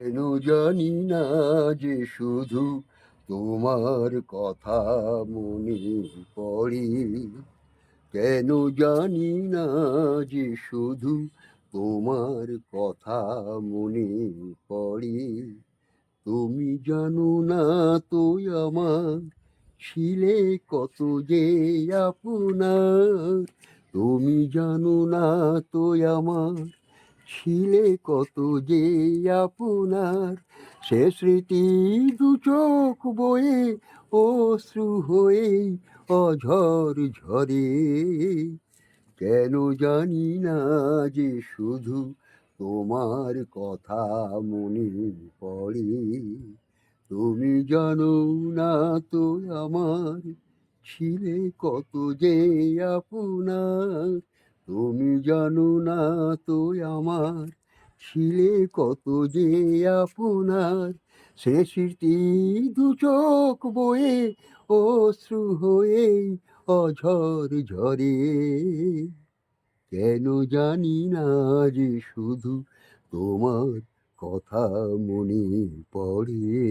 কেন জানি না যে শুধু তোমার কথা মনে পড়ে। কেন জানি না যে শুধু তোমার কথা মনে পড়ে। তুমি জানো না তো আমার ছিলে কত যে আপনার। তুমি জানো না তো আমার ছিলে কত যে আপনার। সে স্মৃতি দু চোখ বয়ে অশ্রু হয়ে অঝর ঝরে। কেন জানি না যে শুধু তোমার কথা মনে পড়ে। তুমি জানো না তো আমার ছিলে কত যে আপনার। তুমি জানো না তো আমার ছিলে কত যে আপনার। সে স্মৃতি দু চোখ বয়ে অশ্রু হয়ে অঝর ঝরে। কেন জানি না যে শুধু তোমার কথা মনে পড়ে।